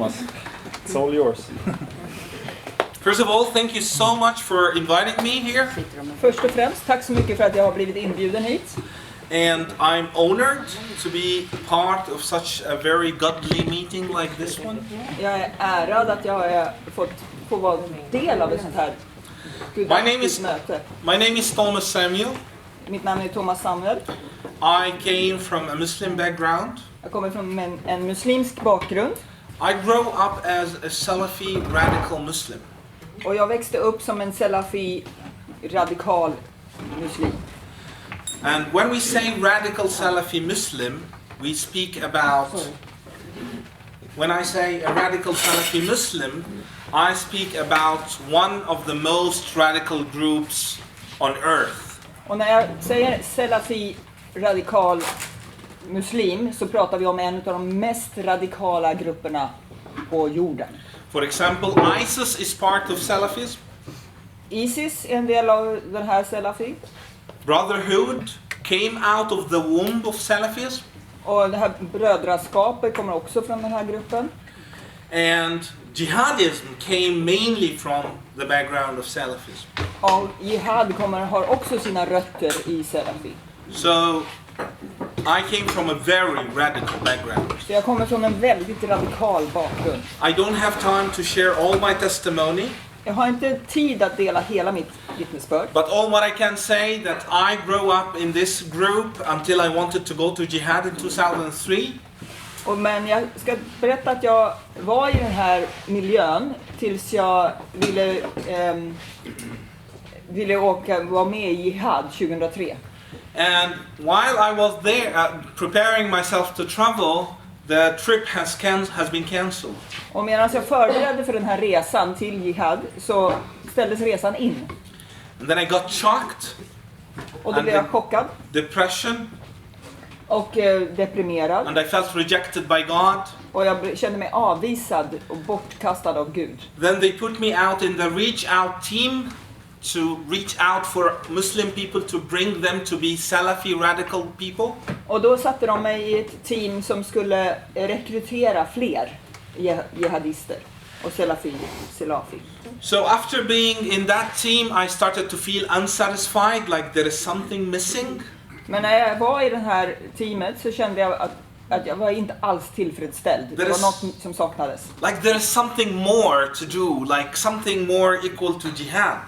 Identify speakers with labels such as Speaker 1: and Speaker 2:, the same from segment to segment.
Speaker 1: It's all yours.
Speaker 2: First of all, thank you so much for inviting me here.
Speaker 3: Först och främst, tack så mycket för att jag har blivit inbjuden hit.
Speaker 2: And I'm honored to be part of such a very godly meeting like this one.
Speaker 3: Jag är ärad att jag har få vara del av ett sånt här gudaktigt möte.
Speaker 2: My name is Thomas Samuel.
Speaker 3: Mitt namn är Thomas Samuel.
Speaker 2: I came from a Muslim background.
Speaker 3: Jag kommer från en muslimsk bakgrund.
Speaker 2: I grew up as a Salafi radical Muslim.
Speaker 3: Och jag växte upp som en Salafi radikal muslim.
Speaker 2: And when we say radical Salafi Muslim, we speak about, when I say a radical Salafi Muslim, I speak about one of the most radical groups on earth.
Speaker 3: Och när jag säger Salafi radikal muslim så pratar vi om en av de mest radikala grupperna på jorden.
Speaker 2: For example, ISIS is part of Salafism.
Speaker 3: ISIS är en del av den här Salafi.
Speaker 2: Brotherhood came out of the womb of Salafism.
Speaker 3: Och det här brödraskapet kommer också från den här gruppen.
Speaker 2: And jihadism came mainly from the background of Salafism.
Speaker 3: Och jihad har också sina rötter i Salafi.
Speaker 2: So I came from a very radical background.
Speaker 3: Så jag kommer från en väldigt radikal bakgrund.
Speaker 2: I don't have time to share all my testimony.
Speaker 3: Jag har inte tid att dela hela mitt vittnesbörd.
Speaker 2: But all what I can say that I grew up in this group until I wanted to go to jihad in 2003.
Speaker 3: Men jag ska berätta att jag var i den här miljön tills jag ville vara med i jihad 2003.
Speaker 2: And while I was there preparing myself to travel, the trip has been cancelled.
Speaker 3: Och medan jag förberedde för den här resan till jihad så ställdes resan in.
Speaker 2: And then I got shocked.
Speaker 3: Och då blev jag chockad.
Speaker 2: Depression.
Speaker 3: Och deprimerad.
Speaker 2: And I felt rejected by God.
Speaker 3: Och jag kände mig avvisad och bortkastad av Gud.
Speaker 2: Then they put me out in the reach out team to reach out for Muslim people to bring them to be Salafi radical people.
Speaker 3: Och då satte de mig i ett team som skulle rekrytera fler jihadister och Salafi.
Speaker 2: So after being in that team I started to feel unsatisfied, like there is something missing.
Speaker 3: Men när jag var i det här teamet så kände jag att jag var inte alls tillfredsställd. Det var något som saknades.
Speaker 2: Like there is something more to do, like something more equal to jihad.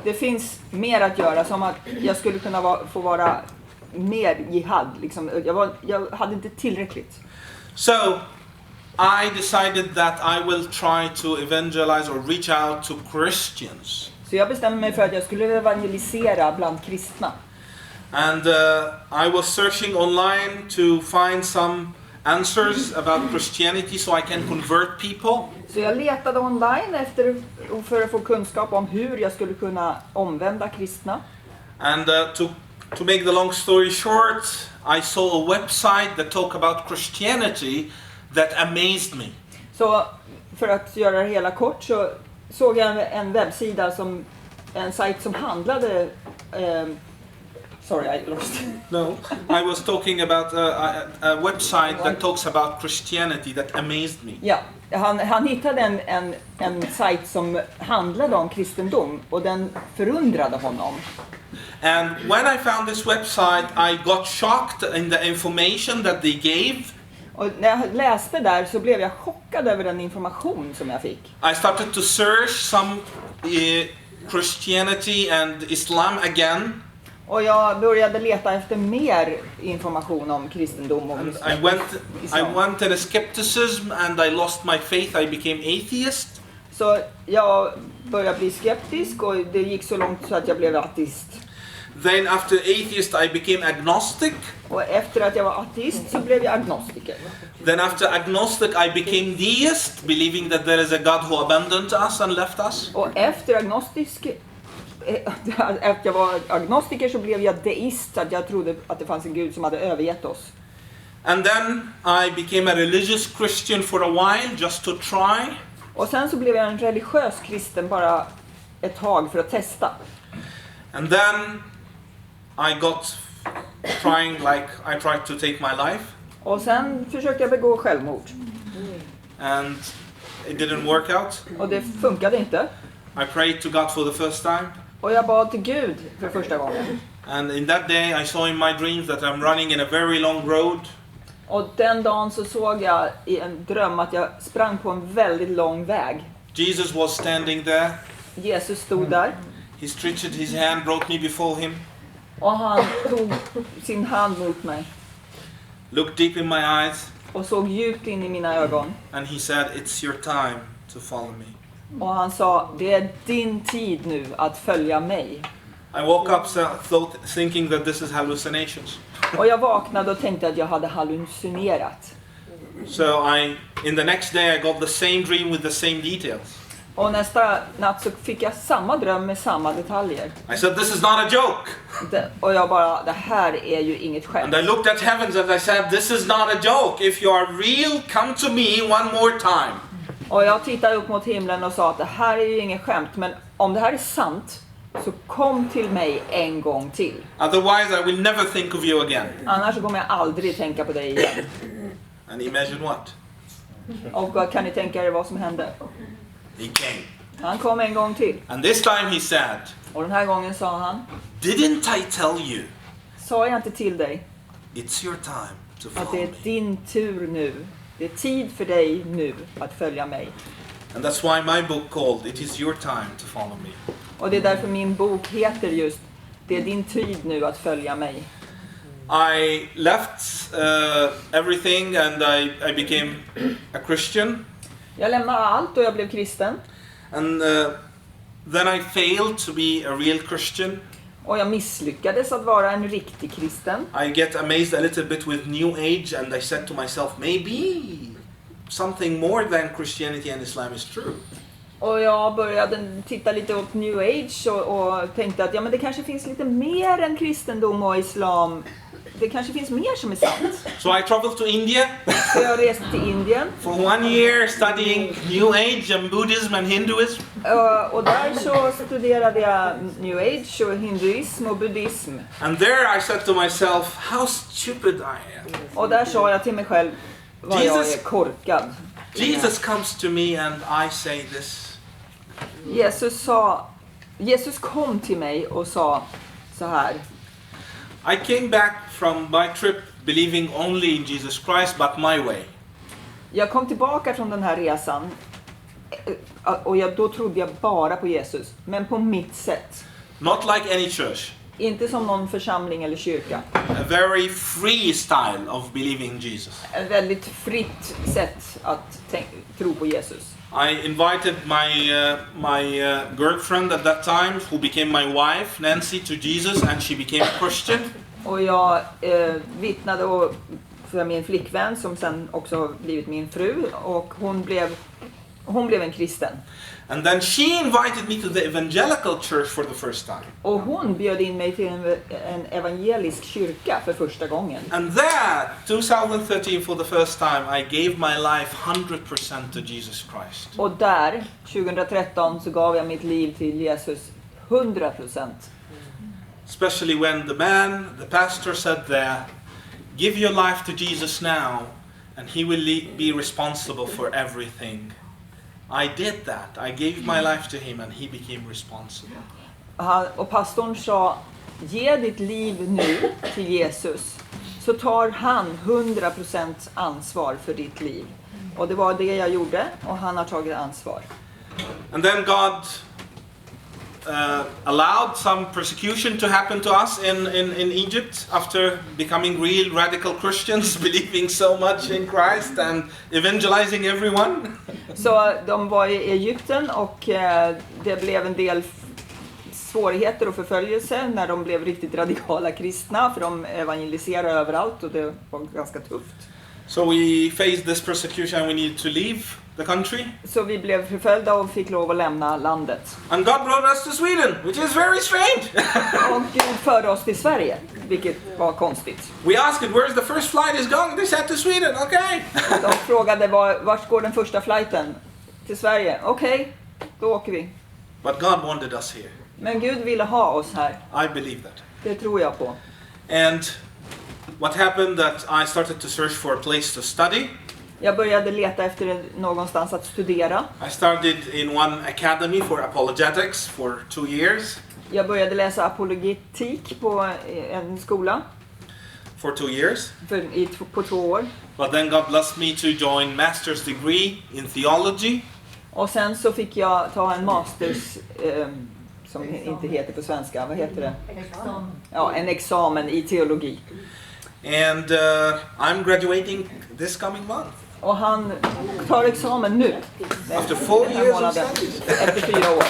Speaker 3: Det finns mer att göra, som att jag skulle kunna få vara mer jihad. Liksom, jag hade inte tillräckligt.
Speaker 2: So I decided that I will try to evangelize or reach out to Christians.
Speaker 3: Så jag bestämde mig för att jag skulle evangelisera bland kristna.
Speaker 2: And I was searching online to find some answers about Christianity so I can convert people.
Speaker 3: Så jag letade online för att få kunskap om hur jag skulle kunna omvända kristna.
Speaker 2: And to make the long story short, I saw a website that talked about Christianity that amazed me.
Speaker 3: Så för att göra det hela kort så såg jag en webbsida en sajt som handlade sorry, I lost.
Speaker 2: No, I was talking about a website that talks about Christianity that amazed me.
Speaker 3: Ja, han hittade en sajt som handlade om kristendom och den förundrade honom.
Speaker 2: And when I found this website, I got shocked in the information that they gave.
Speaker 3: Och när jag läste där så blev jag chockad över den information som jag fick.
Speaker 2: I started to search some Christianity and Islam again.
Speaker 3: Och jag började leta efter mer information om kristendom och
Speaker 2: islam. I went in a skepticism and I lost my faith. I became atheist.
Speaker 3: Så jag började bli skeptisk och det gick så långt så att jag blev ateist.
Speaker 2: Then after atheist I became agnostic.
Speaker 3: Och efter att jag var ateist så blev jag agnostiker.
Speaker 2: Then after agnostic I became deist, believing that there is a God who abandoned us and left us.
Speaker 3: Och efter jag var agnostiker så blev jag deist, så att jag trodde att det fanns en Gud som hade övergett oss.
Speaker 2: And then I became a religious Christian for a while just to try.
Speaker 3: Och sen så blev jag en religiös kristen bara ett tag för att testa.
Speaker 2: And then I got I tried to take my life.
Speaker 3: Och sen försökte jag begå självmord.
Speaker 2: And it didn't work out.
Speaker 3: Och det funkade inte.
Speaker 2: I prayed to God for the first time.
Speaker 3: Och jag bad till Gud för första gången.
Speaker 2: And in that day I saw in my dreams that I'm running in a very long road.
Speaker 3: Och den dagen så såg jag i en dröm att jag sprang på en väldigt lång väg.
Speaker 2: Jesus was standing there.
Speaker 3: Jesus stod där.
Speaker 2: He stretched his hand, brought me before him.
Speaker 3: Och han tog sin hand mot mig.
Speaker 2: Looked deep in my eyes.
Speaker 3: Och såg djupt in i mina ögon.
Speaker 2: And he said, it's your time to follow me.
Speaker 3: Och han sa, det är din tid nu att följa mig.
Speaker 2: I woke up thinking that this is hallucinations.
Speaker 3: Och jag vaknade och tänkte att jag hade hallucinerat.
Speaker 2: So in the next day I got the same dream with the same details.
Speaker 3: Och nästa natt så fick jag samma dröm med samma detaljer.
Speaker 2: I said, this is not a joke.
Speaker 3: Och jag bara, det här är ju inget skämt.
Speaker 2: And I looked at heavens and I said, this is not a joke. If you are real, come to me one more time.
Speaker 3: Och jag tittade upp mot himlen och sa att det här är ju inget skämt, men om det här är sant så kom till mig en gång till.
Speaker 2: Otherwise I will never think of you again.
Speaker 3: Annars så kommer jag aldrig tänka på dig igen.
Speaker 2: And imagine what?
Speaker 3: Och vad kan ni tänka er vad som hände?
Speaker 2: He came.
Speaker 3: Han kom en gång till.
Speaker 2: And this time he said,
Speaker 3: Och den här gången sa han,
Speaker 2: didn't I tell you?
Speaker 3: sa jag inte till dig
Speaker 2: It's your time to
Speaker 3: att det
Speaker 2: follow
Speaker 3: är
Speaker 2: me.
Speaker 3: din tur nu. Det är tid för dig nu att följa mig.
Speaker 2: And that's why my book called, It is your time to follow me.
Speaker 3: Och det är därför min bok heter just, det är din tid nu att följa mig.
Speaker 2: I left everything and I became a Christian.
Speaker 3: Jag lämnade allt och jag blev kristen.
Speaker 2: And then I failed to be a real Christian.
Speaker 3: Och jag misslyckades att vara en riktig kristen.
Speaker 2: I get amazed a little bit with New Age and I said to myself, maybe something more than Christianity and Islam is true.
Speaker 3: Och jag började titta lite åt New Age och tänkte att ja, men det kanske finns lite mer än kristendom och islam. Det kanske finns mer som är sant.
Speaker 2: So I traveled to India.
Speaker 3: Så jag reste till Indien.
Speaker 2: For 1 year studying New Age and Buddhism and Hinduism.
Speaker 3: Och där så studerade jag New Age och hinduism och buddhism.
Speaker 2: And there I said to myself, how stupid I am.
Speaker 3: Och där sa jag till mig själv vad jag är korkad.
Speaker 2: Jesus comes to me and I say this.
Speaker 3: Jesus kom till mig och sa så här.
Speaker 2: I came back from my trip believing only in Jesus Christ but my way.
Speaker 3: Jag kom tillbaka från den här resan och då trodde jag bara på Jesus, men på mitt sätt.
Speaker 2: Not like any church.
Speaker 3: Inte som någon församling eller kyrka.
Speaker 2: A very free style of believing in Jesus.
Speaker 3: Ett väldigt fritt sätt att tro på Jesus.
Speaker 2: I invited my girlfriend at that time, who became my wife, Nancy, to Jesus, and she became a Christian.
Speaker 3: Och jag vittnade för min flickvän som sen också har blivit min fru, och hon blev en kristen.
Speaker 2: And then she invited me to the evangelical church for the first time.
Speaker 3: Och hon bjöd in mig till en evangelisk kyrka för första gången.
Speaker 2: And there, 2013, for the first time, I gave my life 100% to Jesus Christ.
Speaker 3: Och där, 2013, så gav jag mitt liv till Jesus 100%.
Speaker 2: Especially when the pastor said there, give your life to Jesus now and he will be responsible for everything. I did that. I gave my life to him and he became responsible.
Speaker 3: Och pastorn sa, ge ditt liv nu till Jesus, så tar han 100% ansvar för ditt liv. Och det var det jag gjorde, och han har tagit ansvar.
Speaker 2: And then God allowed some persecution to happen to us in Egypt after becoming real radical Christians, believing so much in Christ and evangelizing everyone.
Speaker 3: Så de var i Egypten, och det blev en del svårigheter och förföljelse när de blev riktigt radikala kristna, för de evangeliserade överallt och det var ganska tufft.
Speaker 2: So we faced this persecution and we needed to leave the country.
Speaker 3: Så vi blev förföljda och fick lov att lämna landet.
Speaker 2: And God brought us to Sweden, which is very strange.
Speaker 3: Och Gud förde oss till Sverige, vilket var konstigt.
Speaker 2: We asked where's the first flight is going. They said to Sweden. Okay.
Speaker 3: De frågade vart går den första flighten? Till Sverige. Okej, då åker vi.
Speaker 2: But God wanted us here.
Speaker 3: Men Gud ville ha oss här.
Speaker 2: I believe that.
Speaker 3: Det tror jag på.
Speaker 2: And what happened that I started to search for a place to study.
Speaker 3: Jag började leta efter någonstans att studera.
Speaker 2: I started in one academy for apologetics for 2 years.
Speaker 3: Jag började läsa apologetik på en skola
Speaker 2: For 2 years.
Speaker 3: på 2 år.
Speaker 2: But then God blessed me to join master's degree in theology.
Speaker 3: Och sen så fick jag ta en masters, som inte heter på svenska, vad heter det? Ja, en examen i teologi.
Speaker 2: And I'm graduating this coming month.
Speaker 3: Och han tar examen nu.
Speaker 2: After 4 years of studies.
Speaker 3: Efter 4 år.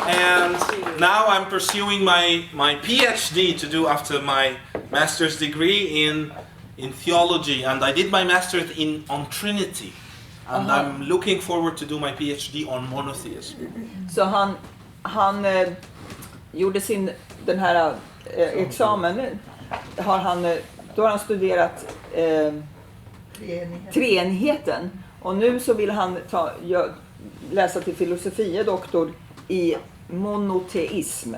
Speaker 2: And now I'm pursuing my PhD to do after my master's degree in theology. And I did my master's on Trinity. And I'm looking forward to do my PhD on monotheism.
Speaker 3: Så han gjorde den här examen. Då har han studerat treenigheten. Och nu så vill han läsa till filosofie doktor i monoteism.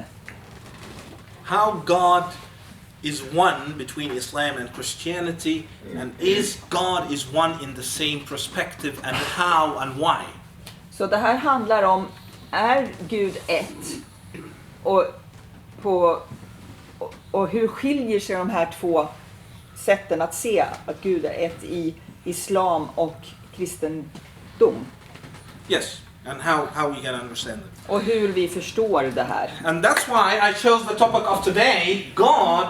Speaker 2: How God is one between Islam and Christianity, and is God is one in the same perspective, and how and why.
Speaker 3: Så det här handlar om, är Gud ett? Och hur skiljer sig de här två sätten att se att Gud är ett i islam och kristendom?
Speaker 2: Yes, and how we can understand it.
Speaker 3: Och hur vi förstår det här.
Speaker 2: And that's why I chose the topic of today, God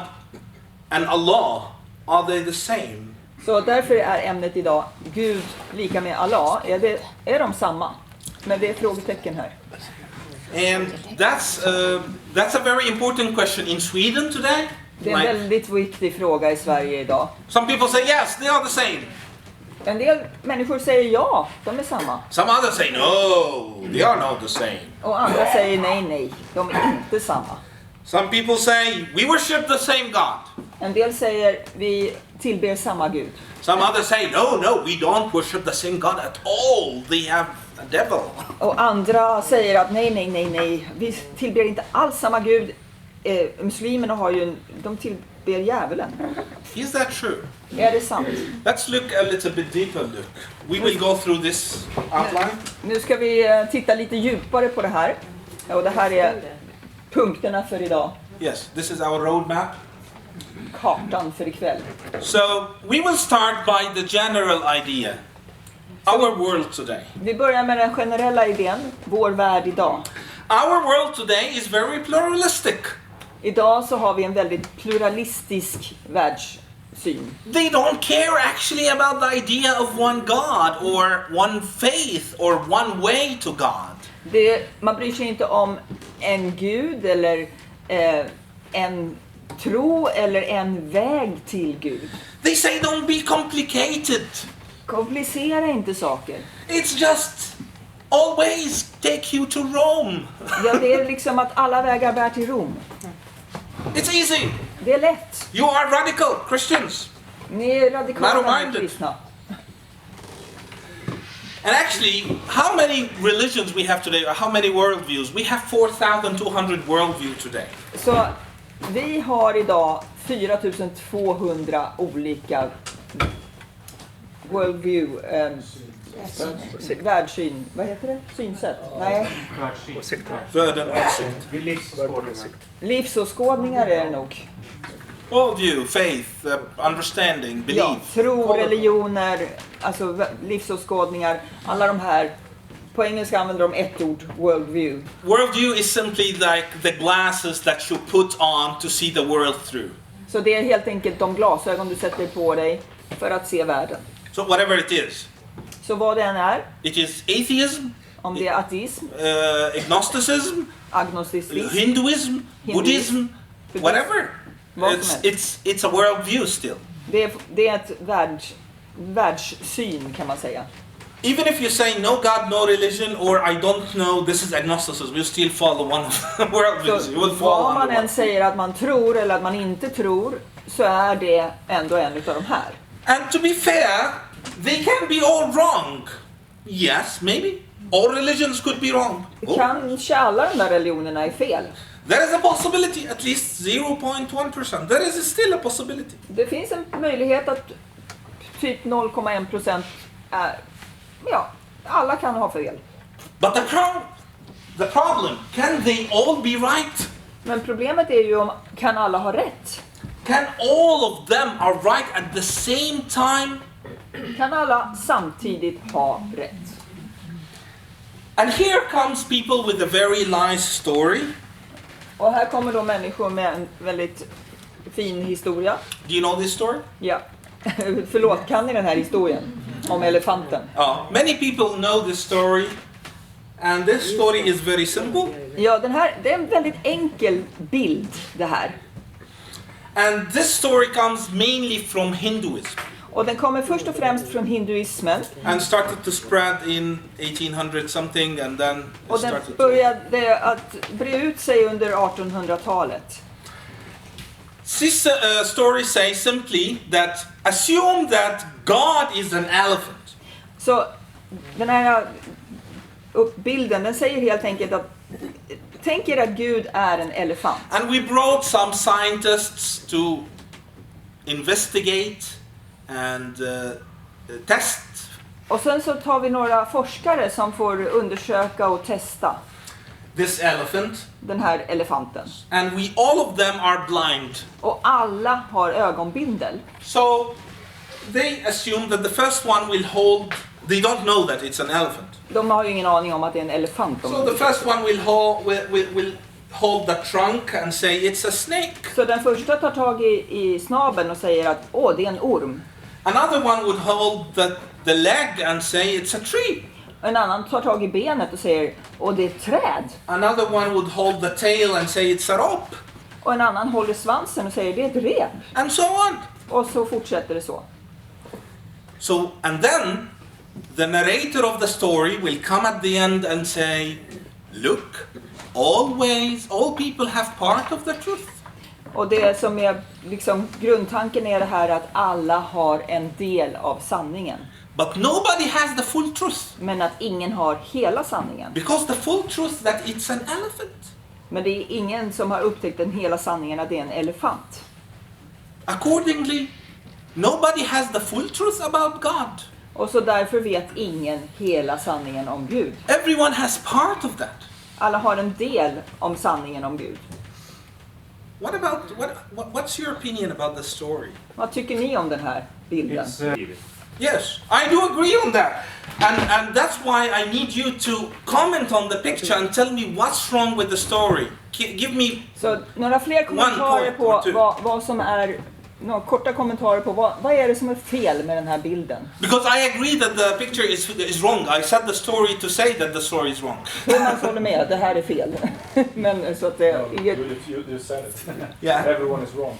Speaker 2: and Allah, are they the same?
Speaker 3: Så därför är ämnet idag Gud lika med Allah. Är de samma? Men det är frågetecken här.
Speaker 2: And that's a very important question in Sweden today.
Speaker 3: Det är en väldigt viktig fråga i Sverige idag.
Speaker 2: Some people say yes, they are the same.
Speaker 3: En del människor säger ja, de är samma.
Speaker 2: Some others say no, they are not the same.
Speaker 3: Och andra säger nej, de är inte samma.
Speaker 2: Some people say we worship the same God.
Speaker 3: En del säger vi tillber samma Gud.
Speaker 2: Some others say no, we don't worship the same God at all. They have a devil.
Speaker 3: Och andra säger att nej, vi tillber inte alls samma Gud. Muslimerna de tillber djävulen.
Speaker 2: Is that true?
Speaker 3: Är det sant?
Speaker 2: Let's look a little bit deeper look. We will go through this outline.
Speaker 3: Nu ska vi titta lite djupare på det här. Och det här är punkterna för idag.
Speaker 2: Yes, this is our roadmap.
Speaker 3: Kartan för ikväll.
Speaker 2: So we will start by the general idea. Our world today.
Speaker 3: Vi börjar med den generella idén, vår värld idag.
Speaker 2: Our world today is very pluralistic.
Speaker 3: Idag så har vi en väldigt pluralistisk världssyn.
Speaker 2: They don't care actually about the idea of one God or one faith or one way to God.
Speaker 3: Man bryr sig inte om en gud eller en tro eller en väg till Gud.
Speaker 2: They say don't be complicated.
Speaker 3: Komplicera inte saker.
Speaker 2: It's just always take you to Rome.
Speaker 3: Ja, det är liksom att alla vägar bär till Rom.
Speaker 2: It's easy.
Speaker 3: Det är lätt.
Speaker 2: You are radical Christians.
Speaker 3: Ni är radikala
Speaker 2: Narrow-minded.
Speaker 3: kristna.
Speaker 2: And actually, how many religions we have today, or how many worldviews? We have 4,200 worldview today.
Speaker 3: Så vi har idag 4200 olika worldview, världssyn, vad heter det? Synsätt? Nej. Livsåskådningar är det nog.
Speaker 2: Worldview, faith, understanding, belief.
Speaker 3: Ja, tro, religioner, alltså livsåskådningar, alla de här. På engelska använder de ett ord, worldview.
Speaker 2: Worldview is simply like the glasses that you put on to see the world through.
Speaker 3: Så det är helt enkelt de glasögon du sätter på dig för att se världen.
Speaker 2: So whatever it is.
Speaker 3: Så vad det än är.
Speaker 2: It is atheism.
Speaker 3: Om det är ateism.
Speaker 2: Agnosticism.
Speaker 3: Agnosticism.
Speaker 2: Hinduism. Buddhism. Whatever. It's a worldview still.
Speaker 3: Det är ett världssyn kan man säga.
Speaker 2: Even if you say no God, no religion, or I don't know, this is agnosticism, you still follow one of the worldviews. You will follow
Speaker 3: vad man än säger att man tror eller att man inte tror, så är det ändå en utav de här.
Speaker 2: And to be fair, they can be all wrong. Yes, maybe. All religions could be wrong.
Speaker 3: Kanske alla de där religionerna är fel.
Speaker 2: There is a possibility, at least 0.1%. There is still a possibility.
Speaker 3: Det finns en möjlighet att typ 0,1% är, ja, alla kan ha fel.
Speaker 2: But the problem, can they all be right?
Speaker 3: Men problemet är ju om kan alla ha rätt?
Speaker 2: Can all of them are right at the same time?
Speaker 3: Kan alla samtidigt ha rätt?
Speaker 2: And here comes people with a very nice story.
Speaker 3: Och här kommer då människor med en väldigt fin historia.
Speaker 2: Do you know this story?
Speaker 3: Ja. Förlåt, kan ni den här historien om elefanten?
Speaker 2: Many people know this story. And this story is very simple.
Speaker 3: Ja, det är en väldigt enkel bild det här.
Speaker 2: And this story comes mainly from Hinduism.
Speaker 3: Och den kommer först och främst från hinduismen.
Speaker 2: And started to spread in 1800 something and then
Speaker 3: Och den
Speaker 2: started
Speaker 3: började att bre ut sig under 1800-talet.
Speaker 2: This story says simply that assume that God is an elephant.
Speaker 3: Så den här bilden, den säger helt enkelt att tänk er att Gud är en elefant.
Speaker 2: And we brought some scientists to investigate and test.
Speaker 3: Och sen så tar vi några forskare som får undersöka och testa
Speaker 2: This elephant.
Speaker 3: den här elefanten.
Speaker 2: And all of them are blind.
Speaker 3: Och alla har ögonbindel.
Speaker 2: So they assume that the first one will hold, they don't know that it's an elephant.
Speaker 3: De har ju ingen aning om att det är en elefant.
Speaker 2: So the first one will hold the trunk and say it's a snake.
Speaker 3: Så den första tar tag i snabeln och säger att det är en orm.
Speaker 2: Another one would hold the leg and say it's a tree.
Speaker 3: En annan tar tag i benet och säger det är ett träd.
Speaker 2: Another one would hold the tail and say it's a rope.
Speaker 3: Och en annan håller svansen och säger det är ett rep.
Speaker 2: And so on.
Speaker 3: Och så fortsätter det så.
Speaker 2: So, and then the narrator of the story will come at the end and say, look, all people have part of the truth.
Speaker 3: Och det som är liksom grundtanken är det här att alla har en del av sanningen.
Speaker 2: But nobody has the full truth.
Speaker 3: Men att ingen har hela sanningen.
Speaker 2: Because the full truth that it's an elephant.
Speaker 3: Men det är ingen som har upptäckt den hela sanningen att det är en elefant.
Speaker 2: Accordingly, nobody has the full truth about God.
Speaker 3: Och så därför vet ingen hela sanningen om Gud.
Speaker 2: Everyone has part of that.
Speaker 3: Alla har en del om sanningen om Gud.
Speaker 2: What's your opinion about the story?
Speaker 3: Vad tycker ni om den här bilden?
Speaker 2: Yes, I do agree on that. And that's why I need you to comment on the picture and tell me what's wrong with the story. Give me
Speaker 3: Så några fler kommentarer på vad som är, några korta kommentarer på vad är det som är fel med den här bilden?
Speaker 2: Because I agree that the picture is wrong. I said the story to say that the story is wrong.
Speaker 3: Man håller med att det här är fel. Men så att det
Speaker 1: You said it.
Speaker 2: Yeah.
Speaker 1: Everyone is wrong.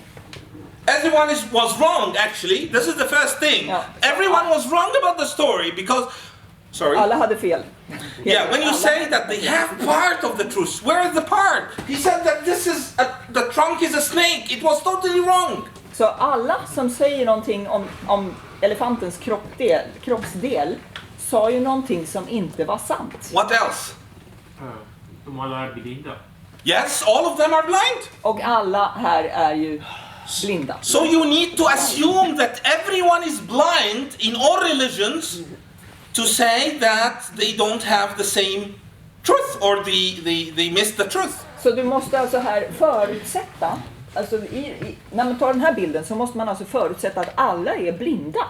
Speaker 2: Everyone was wrong actually. This is the first thing.
Speaker 3: Yeah.
Speaker 2: Everyone was wrong about the story because
Speaker 3: alla hade fel.
Speaker 2: Yeah, when you say that they have part of the truth, where is the part? He said that the trunk is a snake. It was totally wrong.
Speaker 3: Så alla som säger någonting om elefantens kroppsdel sa ju någonting som inte var sant.
Speaker 2: What else?
Speaker 4: De alla är blinda.
Speaker 2: Yes, all of them are blind.
Speaker 3: Och alla här är ju blinda.
Speaker 2: So you need to assume that everyone is blind in all religions to say that they don't have the same truth or they miss the truth.
Speaker 3: Så du måste alltså här förutsätta, alltså när man tar den här bilden så måste man alltså förutsätta att alla är blinda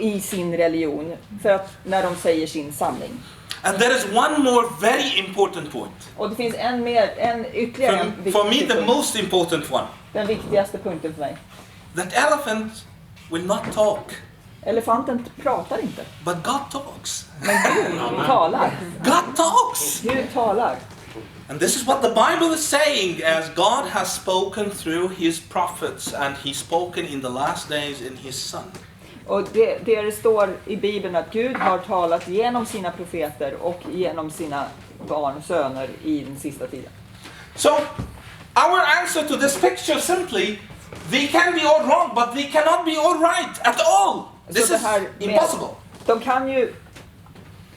Speaker 3: i sin religion för att när de säger sin sanning.
Speaker 2: And there is one more very important point.
Speaker 3: Och det finns ytterligare en viktig
Speaker 2: For me the
Speaker 3: punkt.
Speaker 2: most important one.
Speaker 3: Den viktigaste punkten för mig.
Speaker 2: That elephant will not talk.
Speaker 3: Elefanten pratar inte.
Speaker 2: But God talks.
Speaker 3: Men Gud talar.
Speaker 2: God talks.
Speaker 3: Gud talar.
Speaker 2: And this is what the Bible is saying, as God has spoken through his prophets and he's spoken in the last days in his son.
Speaker 3: Och det står i Bibeln att Gud har talat genom sina profeter och genom sina barn och söner i den sista tiden.
Speaker 2: So, our answer to this picture simply, they can be all wrong, but they cannot be all right at all. This is impossible.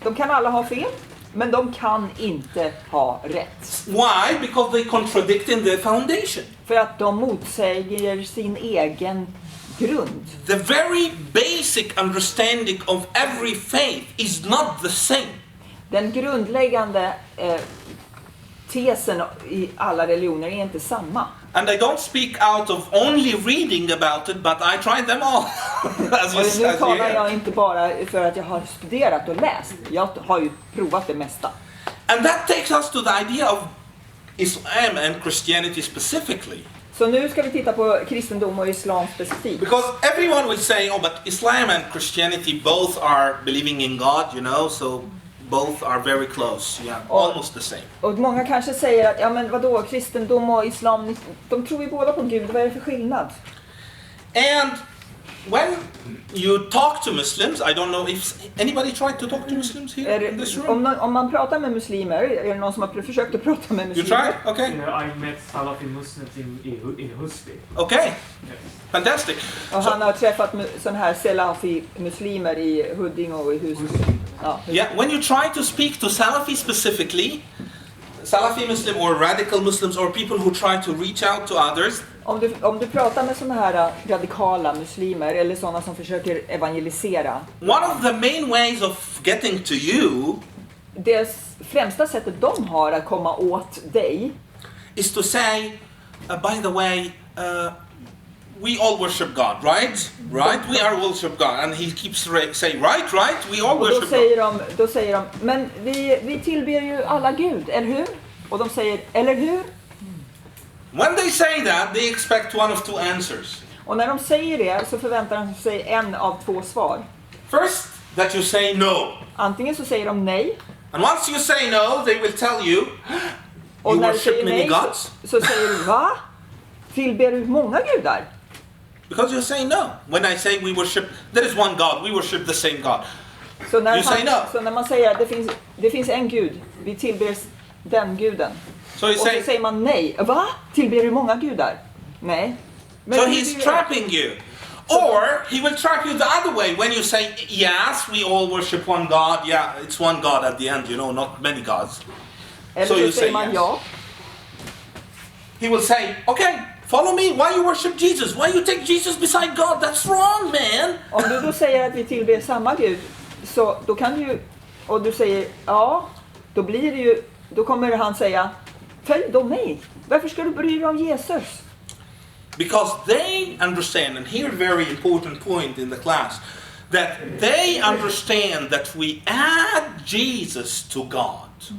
Speaker 3: De kan alla ha fel, men de kan inte ha rätt.
Speaker 2: Why? Because they contradict in their foundation.
Speaker 3: För att de motsäger sin egen grund.
Speaker 2: The very basic understanding of every faith is not the same.
Speaker 3: Den grundläggande tesen i alla religioner är inte samma.
Speaker 2: And I don't speak out of only reading about it, but I tried them all.
Speaker 3: Och nu talar jag inte bara för att jag har studerat och läst. Jag har ju provat det mesta.
Speaker 2: And that takes us to the idea of Islam and Christianity specifically.
Speaker 3: Så nu ska vi titta på kristendom och islam specifikt.
Speaker 2: Because everyone will say, oh, but Islam and Christianity both are believing in God, you know, so both are very close, yeah, almost the same.
Speaker 3: Och många kanske säger att, ja men vadå, kristendom och islam, de tror ju båda på Gud, vad är det för skillnad?
Speaker 2: And when you talk to Muslims, I don't know if anybody tried to talk to Muslims here in this room?
Speaker 3: Om man pratar med muslimer, är det någon som har försökt att prata med muslimer?
Speaker 2: You tried? Okay.
Speaker 4: I met Salafi Muslims in Husby.
Speaker 2: Okay.
Speaker 4: Yes.
Speaker 2: Fantastic.
Speaker 3: Och han har träffat sådana här Salafi-muslimer i Huddinge och i Husby. Ja.
Speaker 2: Yeah, when you try to speak to Salafi specifically, Salafi Muslim or radical Muslims or people who try to reach out to others,
Speaker 3: Om du pratar med sådana här radikala muslimer eller sådana som försöker evangelisera,
Speaker 2: one of the main ways of getting to you
Speaker 3: det främsta sättet de har att komma åt dig
Speaker 2: is to say, by the way, we all worship God, right? Right? We are worship God. And he keeps saying, right? We all
Speaker 3: och
Speaker 2: worship
Speaker 3: då säger de, men vi tillber ju alla Gud, eller hur? Och de säger, eller hur?
Speaker 2: When they say that, they expect one of two answers.
Speaker 3: Och när de säger det så förväntar de sig en av två svar.
Speaker 2: First, that you say no.
Speaker 3: Antingen så säger de nej.
Speaker 2: And once you say no, they will tell you,
Speaker 3: Och
Speaker 2: you
Speaker 3: när du
Speaker 2: worship
Speaker 3: säger
Speaker 2: many
Speaker 3: nej
Speaker 2: gods.
Speaker 3: så säger du, va? Tillber du många gudar?
Speaker 2: Because you say no. When I say we worship, there is one God, we worship the same God.
Speaker 3: Så när,
Speaker 2: You say no.
Speaker 3: så när man säger att det finns en gud, vi tillber den guden.
Speaker 2: So he
Speaker 3: Och så
Speaker 2: say,
Speaker 3: säger man nej. Va? Tillber du många gudar? Nej. Men
Speaker 2: so
Speaker 3: det
Speaker 2: he's
Speaker 3: är ju-
Speaker 2: trapping you. Or he will trap you the other way when you say, yes, we all worship one God. Yeah, it's one God at the end, you know, not many gods.
Speaker 3: Eller
Speaker 2: so
Speaker 3: så
Speaker 2: you
Speaker 3: säger
Speaker 2: say
Speaker 3: man
Speaker 2: yes.
Speaker 3: ja.
Speaker 2: He will say, okay, follow me. Why you worship Jesus? Why you take Jesus beside God? That's wrong, man.
Speaker 3: Om du då säger att vi tillber samma gud, så då kan du ju, och du säger ja, då blir det ju, då kommer han säga, följ då mig. Varför ska du bry dig om Jesus?
Speaker 2: Because they understand, and here a very important point in the class, that they understand that we add Jesus to God.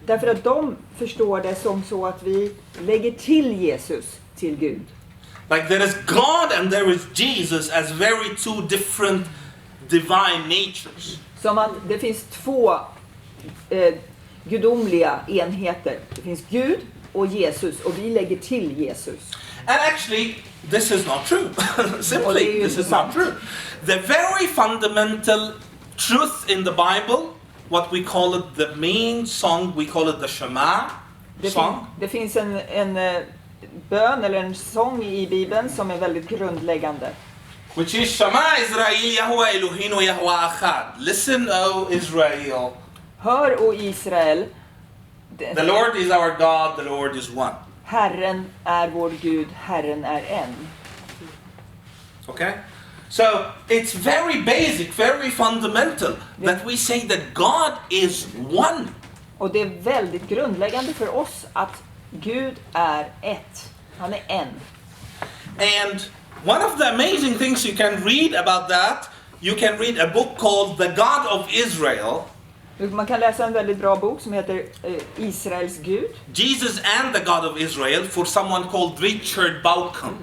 Speaker 3: Därför att de förstår det som så att vi lägger till Jesus till Gud.
Speaker 2: Like there is God and there is Jesus as very two different divine natures.
Speaker 3: Som att det finns två gudomliga enheter. Det finns Gud och Jesus, och vi lägger till Jesus.
Speaker 2: And actually, this is not true. Simply, this is not true. The very fundamental truth in the Bible, what we call it the main song, we call it the Shema song.
Speaker 3: Det finns en bön eller en sång i Bibeln som är väldigt grundläggande.
Speaker 2: Which is Shema Israel, Yahweh Elohinu, Yahweh Achad. Listen, O Israel.
Speaker 3: Hör, o Israel,
Speaker 2: The Lord is our God, the Lord is one.
Speaker 3: Herren är vår Gud, Herren är en.
Speaker 2: Okay? So it's very basic, very fundamental that we say that God is one.
Speaker 3: Och det är väldigt grundläggande för oss att Gud är ett. Han är en.
Speaker 2: And one of the amazing things you can read about that, you can read a book called The God of Israel.
Speaker 3: Man kan läsa en väldigt bra bok som heter Israels Gud.
Speaker 2: Jesus and the God of Israel, for someone called Richard Bauckham.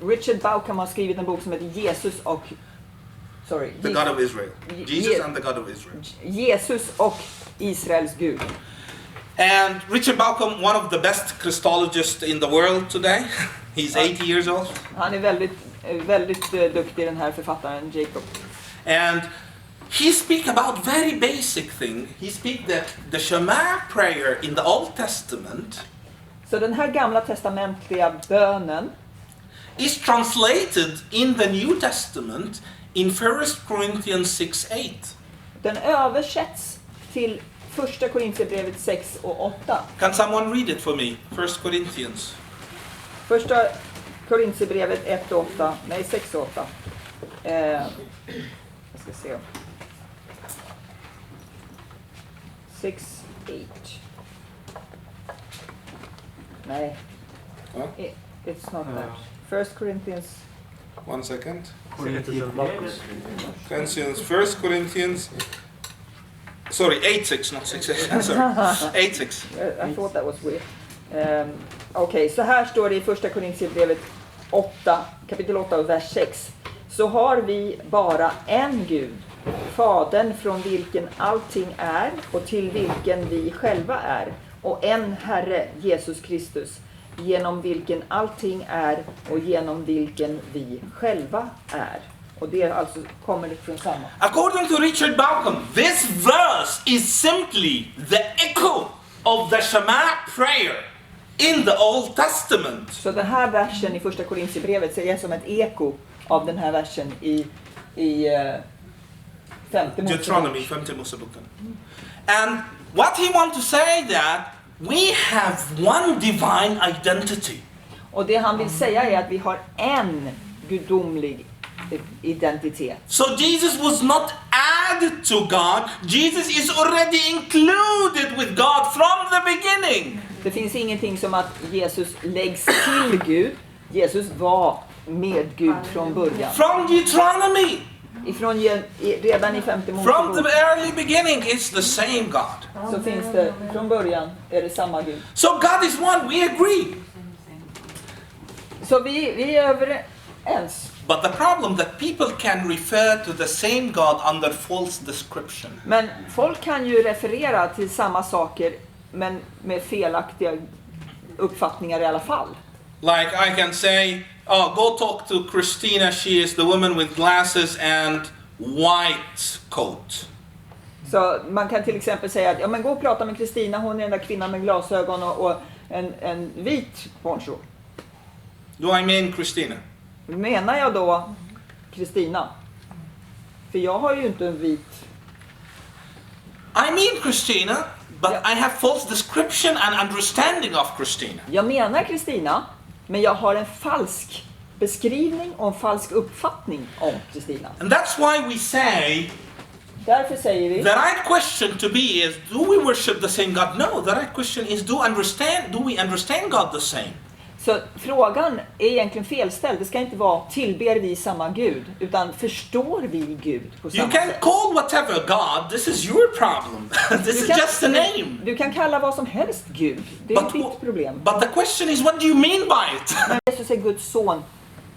Speaker 3: Richard Bauckham har skrivit en bok som heter Jesus och...
Speaker 2: The God of Israel. Jesus and the God of Israel.
Speaker 3: Jesus och Israels Gud.
Speaker 2: And Richard Bauckham, one of the best Christologists in the world today. He's 80 years old.
Speaker 3: Han är väldigt duktig, den här författaren Jacob.
Speaker 2: And he speak about very basic thing. He speak that the Shema prayer in the Old Testament
Speaker 3: Så den här gamla testamentliga bönen
Speaker 2: is translated in the New Testament in 1 Corinthians 6:8.
Speaker 3: den översätts till första Korintierbrevet 6 och 8.
Speaker 2: Can someone read it for me? 1 Corinthians.
Speaker 3: Första Korintierbrevet 6 och 8. Jag ska se. 6, 8. Nej.
Speaker 2: Huh?
Speaker 3: It's not that. First Corinthians.
Speaker 2: 1 second.
Speaker 4: Korintierbrevet.
Speaker 2: First Corinthians. Sorry, 8:6, not 6:8. Sorry, 8:6.
Speaker 3: I thought that was weird. Okej, så här står det i första Korintierbrevet 8, kapitel 8 och vers 6. Så har vi bara en Gud, Fadern från vilken allting är och till vilken vi själva är, och en Herre, Jesus Kristus, genom vilken allting är och genom vilken vi själva är. Och det alltså kommer det från samma.
Speaker 2: According to Richard Bauckham, this verse is simply the echo of the Shema prayer in the Old Testament.
Speaker 3: Så den här versen i första Korintierbrevet är som ett eko av den här versen i femte
Speaker 2: Deuteronomy, femte Moseboken. And what he wants to say that we have one divine identity.
Speaker 3: Och det han vill säga är att vi har en gudomlig identitet.
Speaker 2: So Jesus was not added to God. Jesus is already included with God from the beginning.
Speaker 3: Det finns ingenting som att Jesus läggs till Gud. Jesus var med Gud från början.
Speaker 2: From Deuteronomy.
Speaker 3: Redan i femte
Speaker 2: From
Speaker 3: Mosebok
Speaker 2: the early beginning, it's the same God.
Speaker 3: så finns det, från början är det samma Gud.
Speaker 2: So God is one, we agree.
Speaker 3: Så vi är överens.
Speaker 2: But the problem that people can refer to the same God under false description.
Speaker 3: Men folk kan ju referera till samma saker men med felaktiga uppfattningar i alla fall.
Speaker 2: Like I can say, oh, go talk to Christina, she is the woman with glasses and white coat.
Speaker 3: Så man kan till exempel säga att ja, men gå och prata med Kristina, hon är den där kvinnan med glasögon och en vit poncho.
Speaker 2: Do I mean Christina?
Speaker 3: Menar jag då Kristina? För jag har ju inte en vit.
Speaker 2: I mean Christina, but I have false description and understanding of Christina.
Speaker 3: Jag menar Kristina, men jag har en falsk beskrivning och en falsk uppfattning om Kristina.
Speaker 2: And that's why we say
Speaker 3: Därför säger vi
Speaker 2: the right question to be is, do we worship the same God? No, the right question is, do we understand God the same?
Speaker 3: så frågan är egentligen felställd. Det ska inte vara tillber vi samma Gud, utan förstår vi Gud på samma
Speaker 2: You can
Speaker 3: sätt.
Speaker 2: call whatever God, this is your problem. This is just a name.
Speaker 3: Du kan kalla vad som helst Gud. Det är ditt problem.
Speaker 2: But the question is, what do you mean by it?
Speaker 3: Men Jesus är Guds son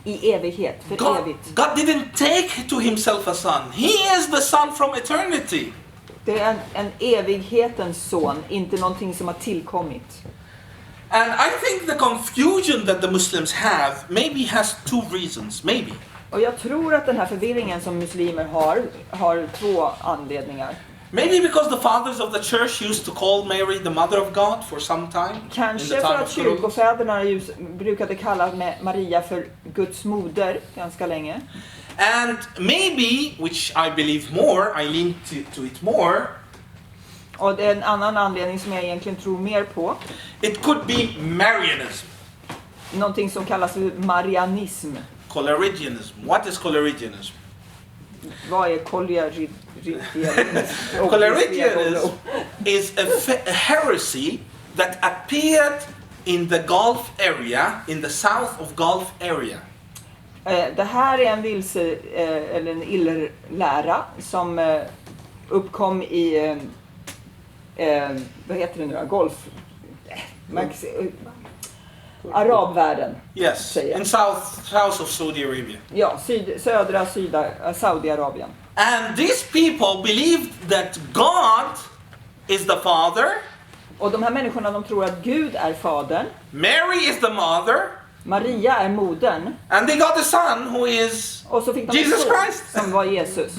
Speaker 3: i evighet, för evigt.
Speaker 2: God didn't take to himself a son. He is the son from eternity.
Speaker 3: Det är en evighetens son, inte någonting som har tillkommit.
Speaker 2: And I think the confusion that the Muslims have maybe has two reasons, maybe.
Speaker 3: Och jag tror att den här förvirringen som muslimer har två anledningar.
Speaker 2: Maybe because the fathers of the church used to call Mary the mother of God for some time. In the
Speaker 3: Kanske
Speaker 2: time
Speaker 3: för
Speaker 2: of
Speaker 3: att
Speaker 2: Quran.
Speaker 3: kyrkofäderna brukade kalla Maria för Guds moder ganska länge.
Speaker 2: And maybe, which I believe more, I lean to it more.
Speaker 3: Och det är en annan anledning som jag egentligen tror mer på.
Speaker 2: It could be Marianism.
Speaker 3: Någonting som kallas för marianism.
Speaker 2: Coleridgianism. What is Coleridgianism?
Speaker 3: Vad är Coleridgianism?
Speaker 2: Coleridgianism is a heresy that appeared in the Gulf area, in the south of Gulf area.
Speaker 3: Det här är en eller en illlära som uppkom i vad heter det nu då? Arabvärlden.
Speaker 2: Yes, in south of Saudi Arabia.
Speaker 3: Ja, södra Saudiarabien.
Speaker 2: And these people believed that God is the father,
Speaker 3: Och de här människorna, de tror att Gud är fadern,
Speaker 2: Mary is the mother,
Speaker 3: Maria är modern,
Speaker 2: and they got a son who is
Speaker 3: och så fick de en
Speaker 2: Jesus
Speaker 3: son
Speaker 2: Christ.
Speaker 3: som var Jesus.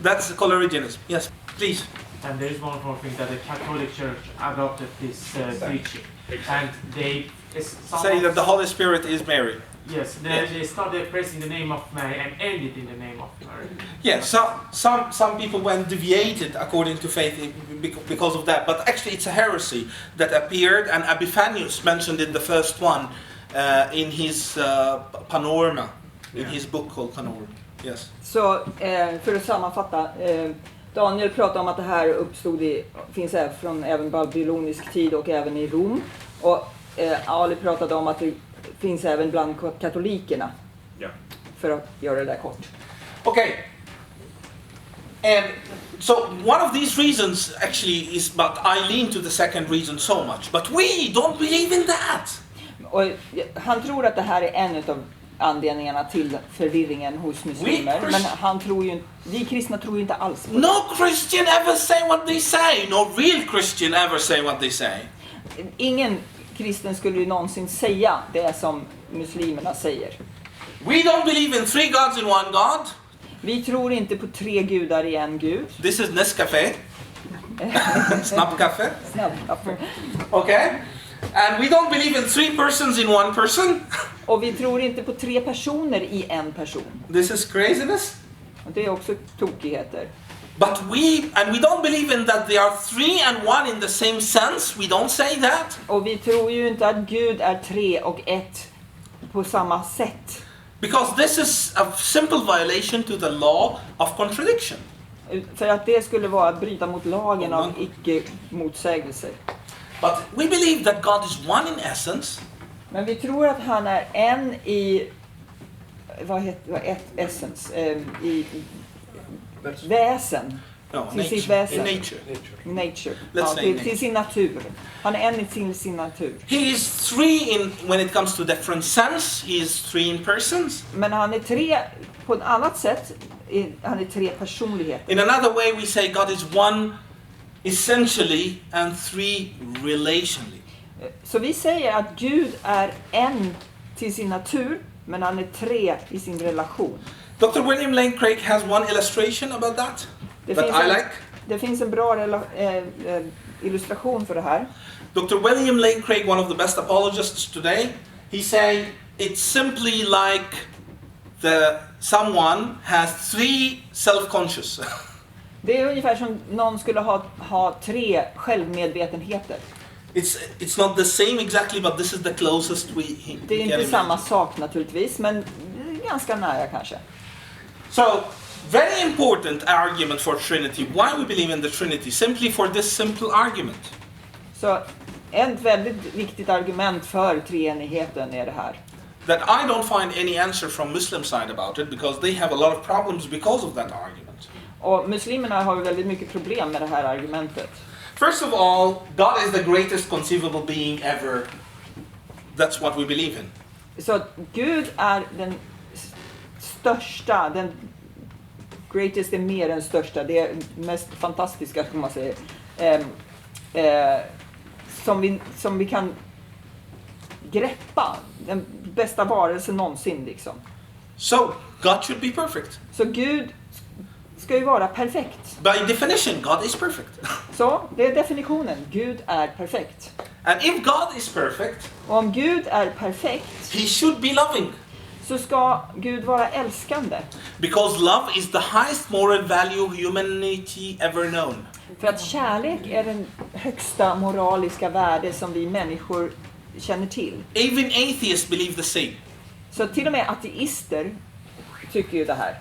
Speaker 2: That's Coleridgianism. Yes, please.
Speaker 4: And there is one more thing that the Catholic Church adopted this preaching, and they
Speaker 2: Say that the Holy Spirit is Mary.
Speaker 4: Yes, they started praising the name of Mary and ended in the name of Mary.
Speaker 2: Yes, so some people went deviated according to faith because of that, but actually it's a heresy that appeared, and Epiphanius mentioned it, the first one, in his panorama, in his book called Panorama. Yes.
Speaker 3: Så för att sammanfatta, Daniel pratar om att det här finns från även babylonisk tid och även i Rom. Och Ali pratade om att det finns även bland katolikerna.
Speaker 1: Ja.
Speaker 3: För att göra det där kort.
Speaker 2: Okay. And so one of these reasons actually is, but I lean to the second reason so much. But we don't believe in that.
Speaker 3: Och han tror att det här är en av anledningarna till förvirringen hos muslimer. Men han tror ju, vi kristna tror ju inte alls på det.
Speaker 2: No Christian ever say what they say. No real Christian ever say what they say.
Speaker 3: Ingen kristen skulle ju någonsin säga det som muslimerna säger.
Speaker 2: We don't believe in three gods in one God.
Speaker 3: Vi tror inte på 3 gudar i en gud.
Speaker 2: This is Nescafe. Snabbkaffe.
Speaker 3: Snabbkaffe.
Speaker 2: Okay. And we don't believe in 3 persons in one person.
Speaker 3: Och vi tror inte på 3 personer i en person.
Speaker 2: This is craziness.
Speaker 3: Och det är också tokigheter.
Speaker 2: But we don't believe in that they are 3 and 1 in the same sense. We don't say that.
Speaker 3: Och vi tror ju inte att Gud är 3 och 1 på samma sätt.
Speaker 2: Because this is a simple violation to the law of contradiction.
Speaker 3: För att det skulle vara att bryta mot lagen av icke-motsägelser.
Speaker 2: But we believe that God is one in essence.
Speaker 3: Men vi tror att han är en i essence i väsen.
Speaker 2: No,
Speaker 3: Till sitt
Speaker 2: nature.
Speaker 3: väsen.
Speaker 2: In nature.
Speaker 3: Nature.
Speaker 2: Let's
Speaker 3: Ja,
Speaker 2: say
Speaker 3: till sin natur. Han är en i sin natur.
Speaker 2: He is 3 in when it comes to different sense. He is 3 in persons.
Speaker 3: Men han är 3 på ett annat sätt. Han är 3 personligheter.
Speaker 2: In another way we say God is one essentially and 3 relationally.
Speaker 3: Så vi säger att Gud är en till sin natur, men han är 3 i sin relation.
Speaker 2: Dr. William Lane Craig has one illustration about that
Speaker 3: Det finns en bra illustration för det här.
Speaker 2: Dr. William Lane Craig, one of the best apologists today, he say it's simply like someone has 3 self-conscious.
Speaker 3: Det är ungefär som någon skulle ha 3 självmedvetenheter.
Speaker 2: It's not the same exactly, but this is the closest we
Speaker 3: Det är inte samma sak naturligtvis, men ganska nära kanske.
Speaker 2: So, very important argument for Trinity. Why we believe in the Trinity? Simply for this simple argument.
Speaker 3: Så ett väldigt viktigt argument för treenigheten är det här.
Speaker 2: That I don't find any answer from Muslim side about it because they have a lot of problems because of that argument.
Speaker 3: Och muslimerna har väldigt mycket problem med det här argumentet.
Speaker 2: First of all, God is the greatest conceivable being ever. That's what we believe in.
Speaker 3: Så Gud är den största, den greatest är mer än största, det är mest fantastiska kan man säga. Som vi kan greppa, den bästa varelsen någonsin liksom.
Speaker 2: So, God should be perfect.
Speaker 3: Så Gud ska ju vara perfekt.
Speaker 2: By definition, God is perfect.
Speaker 3: Så, det är definitionen. Gud är perfekt.
Speaker 2: And if God is perfect,
Speaker 3: och om Gud är perfekt,
Speaker 2: He should be loving.
Speaker 3: Så ska Gud vara älskande.
Speaker 2: Because love is the highest moral value humanity ever known.
Speaker 3: För att kärlek är den högsta moraliska värde som vi människor känner till.
Speaker 2: Even atheists believe the same.
Speaker 3: Så till och med ateister tycker ju det här.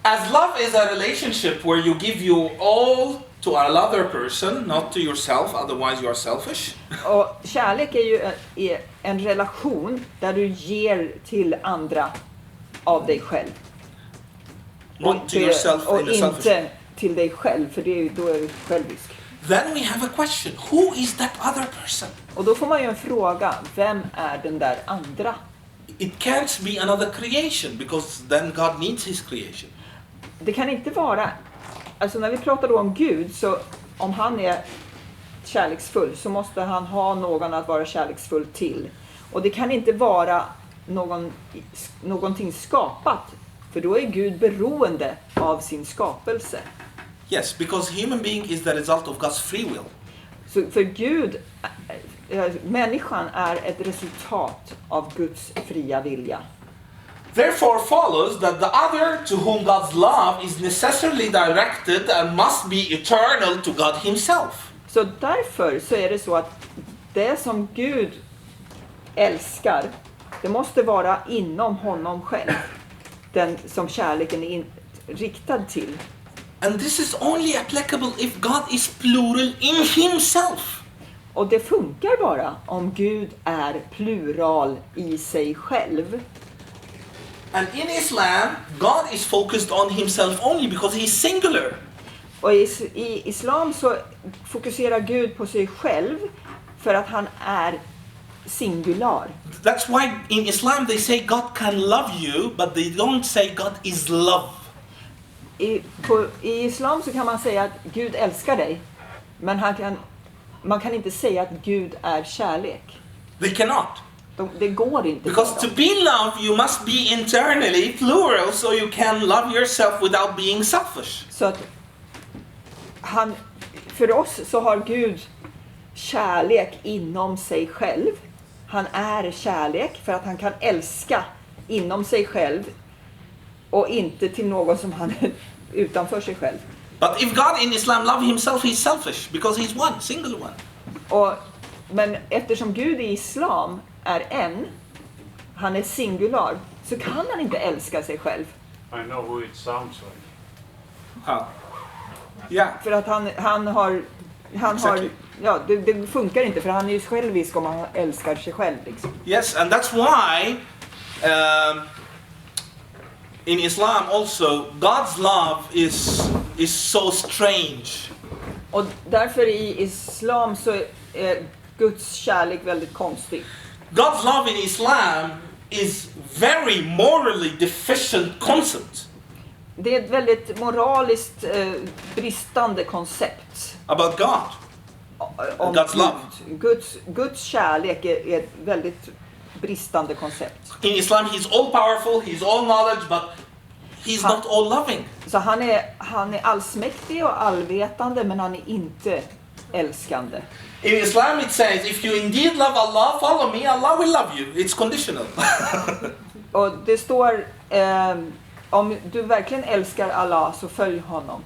Speaker 2: As love is a relationship where you give you all to another person, not to yourself, otherwise you are selfish.
Speaker 3: Och kärlek är ju en relation där du ger till andra av dig själv.
Speaker 2: Not to yourself
Speaker 3: och
Speaker 2: in a selfish.
Speaker 3: inte till dig själv, för då är du självisk.
Speaker 2: Then we have a question. Who is that other person?
Speaker 3: Och då får man ju en fråga. Vem är den där andra?
Speaker 2: It can't be another creation because then God needs his creation.
Speaker 3: Det kan inte vara, alltså när vi pratar då om Gud, så om han är kärleksfull så måste han ha någon att vara kärleksfull till. Och det kan inte vara någonting skapat, för då är Gud beroende av sin skapelse.
Speaker 2: Yes, because human being is the result of God's free will.
Speaker 3: Så för Gud, människan är ett resultat av Guds fria vilja.
Speaker 2: Therefore follows that the other to whom God's love is necessarily directed and must be eternal to God himself.
Speaker 3: Så därför så är det så att det som Gud älskar, det måste vara inom honom själv. Den som kärleken är riktad till.
Speaker 2: And this is only applicable if God is plural in himself.
Speaker 3: Och det funkar bara om Gud är plural i sig själv.
Speaker 2: And in Islam, God is focused on himself only because he is singular.
Speaker 3: Och i islam så fokuserar Gud på sig själv för att han är singular.
Speaker 2: That's why in Islam they say God can love you, but they don't say God is love.
Speaker 3: I islam så kan man säga att Gud älskar dig, men man kan inte säga att Gud är kärlek.
Speaker 2: They cannot.
Speaker 3: Det går inte.
Speaker 2: Because to be loved you must be internally plural so you can love yourself without being selfish.
Speaker 3: Så att för oss så har Gud kärlek inom sig själv. Han är kärlek för att han kan älska inom sig själv och inte till någon som han är utanför sig själv.
Speaker 2: But if God in Islam love himself, he's selfish because he's one, single one.
Speaker 3: Men eftersom Gud i islam är en, han är singular, så kan han inte älska sig själv.
Speaker 1: I know who it sounds like.
Speaker 2: How? Yeah.
Speaker 3: För att han har
Speaker 2: Exactly.
Speaker 3: ja, det funkar inte, för han är ju självisk om han älskar sig själv liksom.
Speaker 2: Yes, and that's why in Islam also God's love is so strange.
Speaker 3: Och därför i islam så är Guds kärlek väldigt konstig.
Speaker 2: God's love in Islam is very morally deficient concept.
Speaker 3: Det är ett väldigt moraliskt bristande koncept.
Speaker 2: About God.
Speaker 3: Om
Speaker 2: God's love.
Speaker 3: Guds kärlek är ett väldigt bristande koncept.
Speaker 2: In Islam he's all powerful, he's all knowledge, but he's not all loving.
Speaker 3: Så han är allsmäktig och allvetande, men han är inte älskande.
Speaker 2: In Islam it says if you indeed love Allah, follow me, Allah will love you. It's conditional.
Speaker 3: Och det står om du verkligen älskar Allah så följ honom.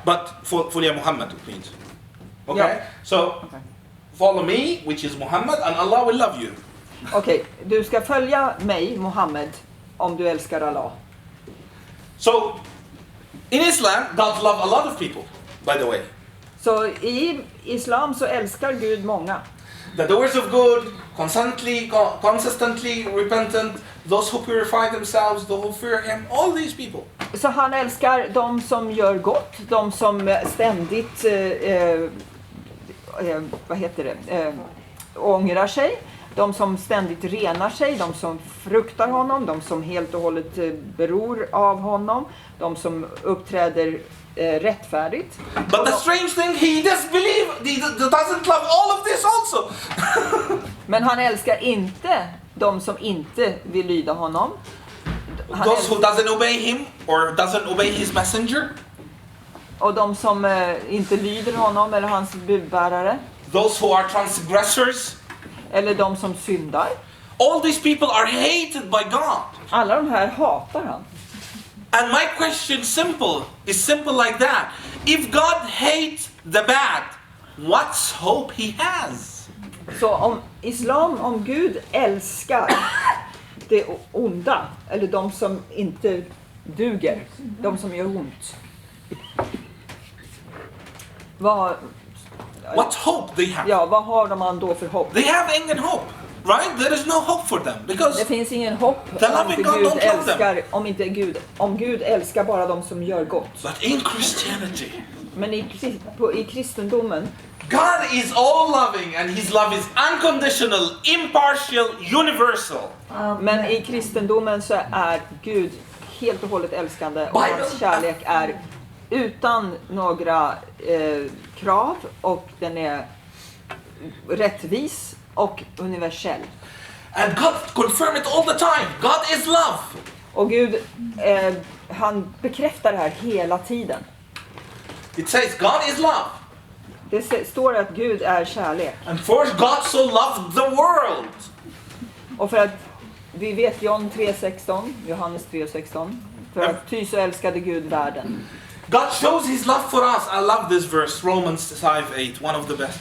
Speaker 2: But for Muhammad it means. Okay?
Speaker 3: Yeah.
Speaker 2: So follow me, which is Muhammad, and Allah will love you.
Speaker 3: Okej, du ska följa mig, Muhammed, om du älskar Allah.
Speaker 2: So in Islam, God loves a lot of people, by the way.
Speaker 3: Så i islam så älskar Gud många.
Speaker 2: The doers of good, consistently repentant, those who purify themselves, those who fear him, all these people.
Speaker 3: Så han älskar de som gör gott, de som ständigt ångrar sig, de som ständigt renar sig, de som fruktar honom, de som helt och hållet beror av honom, de som uppträder rättfärdigt.
Speaker 2: But the strange thing, he doesn't love all of this also.
Speaker 3: Men han älskar inte de som inte vill lyda honom.
Speaker 2: Those who doesn't obey him or doesn't obey his messenger.
Speaker 3: Och de som inte lyder honom eller hans budbärare.
Speaker 2: Those who are transgressors.
Speaker 3: Eller de som syndar.
Speaker 2: All these people are hated by God.
Speaker 3: Alla de här hatar han.
Speaker 2: And my question is simple like that. If God hates the bad, what's hope he has?
Speaker 3: Så om Gud älskar det onda, eller de som inte duger, de som gör ont.
Speaker 2: What hope they have?
Speaker 3: Ja, vad har de då för hopp?
Speaker 2: They have ingen hope, right? There is no hope for them because
Speaker 3: Det finns ingen hopp om Gud älskar bara de som gör gott.
Speaker 2: But in Christianity,
Speaker 3: Men i kristendomen,
Speaker 2: God is all loving and his love is unconditional, impartial, universal.
Speaker 3: Men i kristendomen så är Gud helt och hållet älskande och hans kärlek är utan några krav, och den är rättvis och universell.
Speaker 2: And God confirm it all the time. God is love.
Speaker 3: Och Gud, han bekräftar det här hela tiden.
Speaker 2: It says God is love.
Speaker 3: Det står att Gud är kärlek.
Speaker 2: And for God so loved the world.
Speaker 3: Och för att vi vet Johannes 3:16, för att ty så älskade Gud världen.
Speaker 2: God shows his love for us. I love this verse, Romans 5:8, one of the best.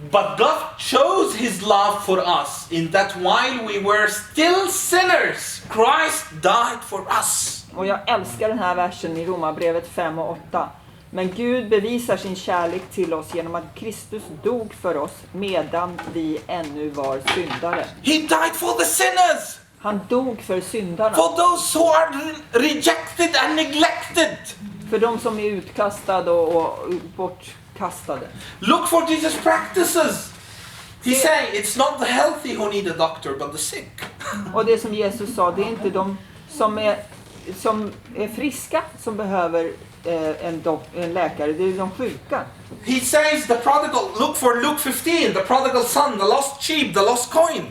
Speaker 2: But God chose his love for us in that while we were still sinners, Christ died for us.
Speaker 3: Och jag älskar den här versen i Romarbrevet 5 och 8. Men Gud bevisar sin kärlek till oss genom att Kristus dog för oss medan vi ännu var syndare.
Speaker 2: He died for the sinners.
Speaker 3: Han dog för syndarna.
Speaker 2: For those who are rejected and neglected.
Speaker 3: För de som är utkastade och bortkastade.
Speaker 2: Look for Jesus' practices. He say it's not the healthy who need a doctor but the sick.
Speaker 3: Och det som Jesus sa, det är inte de som är friska som behöver en läkare, det är de sjuka.
Speaker 2: He says the prodigal, look for Luke 15, the prodigal son, the lost sheep, the lost coin.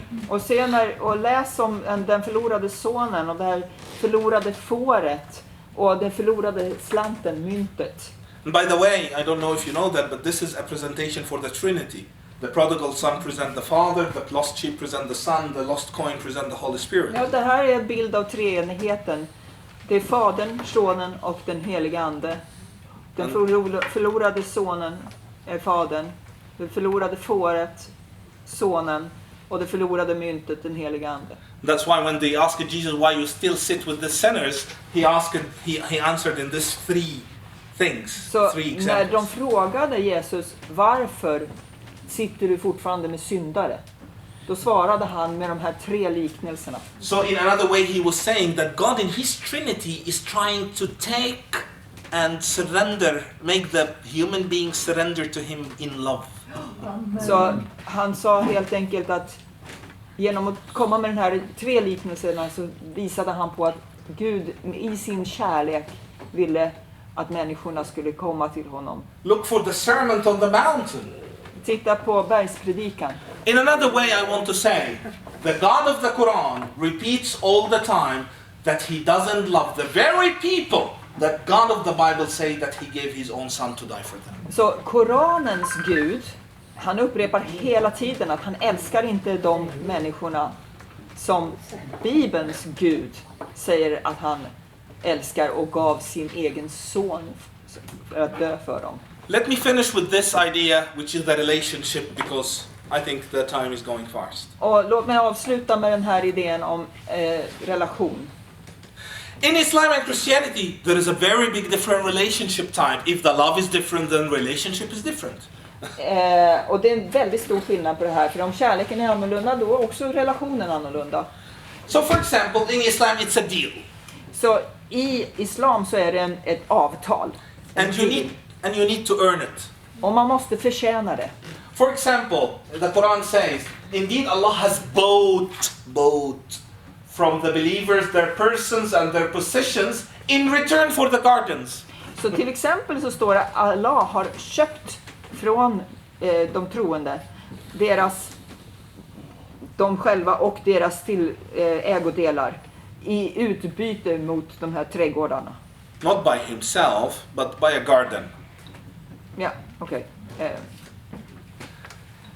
Speaker 3: Och läs om den förlorade sonen och det här förlorade fåret och den förlorade slanten, myntet.
Speaker 2: And by the way, I don't know if you know that, but this is a presentation for the Trinity. The prodigal son present the Father, the lost sheep present the Son, the lost coin present the Holy Spirit.
Speaker 3: Ja, det här är en bild av treenigheten. Det är Fadern, Sonen och den helige Ande. Den förlorade sonen är Fadern, det förlorade fåret, Sonen och det förlorade myntet, den helige Ande.
Speaker 2: That's why when they asked Jesus why you still sit with the sinners, he answered in this three things,
Speaker 3: Så
Speaker 2: three
Speaker 3: när
Speaker 2: examples.
Speaker 3: de frågade Jesus varför sitter du fortfarande med syndare? Då svarade han med de här tre liknelserna.
Speaker 2: So in another way he was saying that God in his Trinity is trying to take and surrender, make the human being surrender to him in love.
Speaker 3: Så han sa helt enkelt att genom att komma med den här tre liknelserna så visade han på att Gud i sin kärlek ville att människorna skulle komma till honom.
Speaker 2: Look for the sermon on the mountain.
Speaker 3: Titta på bergspredikan.
Speaker 2: In another way I want to say, the God of the Quran repeats all the time that he doesn't love the very people that God of the Bible say that he gave his own son to die for them.
Speaker 3: Så Koranens Gud, han upprepar hela tiden att han älskar inte de människorna som Bibelns Gud säger att han älskar och gav sin egen son för att dö för dem.
Speaker 2: Let me finish with this idea, which is the relationship, because I think the time is going fast.
Speaker 3: Och låt mig avsluta med den här idén om relation.
Speaker 2: In Islam and Christianity, there is a very big different relationship type. If the love is different, then relationship is different.
Speaker 3: Och det är en väldigt stor skillnad på det här. För om kärleken är annorlunda, då är också relationen annorlunda.
Speaker 2: So for example, in Islam it's a deal.
Speaker 3: Så i islam så är det ett avtal.
Speaker 2: And you need to earn it.
Speaker 3: Och man måste förtjäna det.
Speaker 2: For example, the Quran says, indeed Allah has bought from the believers their persons and their possessions in return for the gardens.
Speaker 3: Så till exempel så står det att Allah har köpt från de troende de själva och deras ägodelar i utbyte mot de här trädgårdarna.
Speaker 2: Not by himself, but by a garden.
Speaker 3: Ja, okej.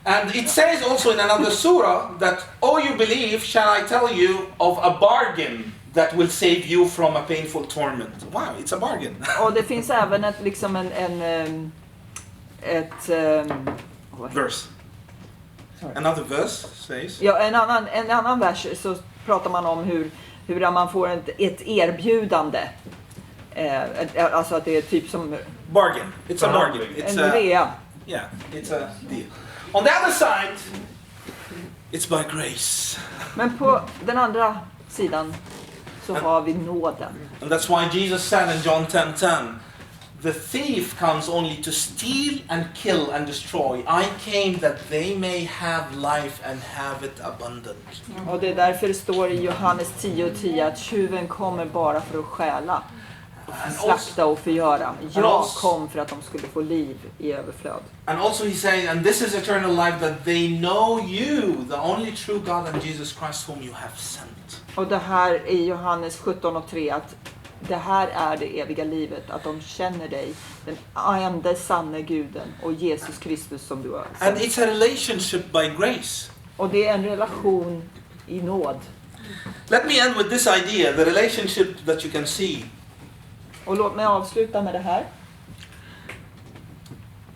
Speaker 2: And it says also in another surah that, oh you believe, shall I tell you of a bargain that will save you from a painful torment. Wow, it's a bargain.
Speaker 3: Och det finns även ett
Speaker 2: Verse.
Speaker 3: Sorry.
Speaker 2: Another verse says.
Speaker 3: Ja, en annan vers så pratar man om hur man får ett erbjudande. Alltså att det är typ som
Speaker 2: Bargain. It's a bargain. It's
Speaker 3: en rea.
Speaker 2: Yeah, it's a deal. On the other side, it's by grace.
Speaker 3: Men på den andra sidan så har vi nåden.
Speaker 2: And that's why Jesus said in John 10:10, the thief comes only to steal and kill and destroy. I came that they may have life and have it abundant.
Speaker 3: Och det är därför det står i Johannes 10:10 att tjuven kommer bara för att stjäla, slakta och förgöra. Jag kom för att de skulle få liv i överflöd.
Speaker 2: And also he saying, and this is eternal life, that they know you, the only true God, and Jesus Christ whom you have sent.
Speaker 3: Och det här i Johannes 17:3 att det här är det eviga livet, att de känner dig, den enda sanne guden och Jesus Kristus som du har sänt.
Speaker 2: And it's a relationship by grace.
Speaker 3: Och det är en relation i nåd.
Speaker 2: Let me end with this idea, the relationship that you can see.
Speaker 3: Och låt mig avsluta med det här.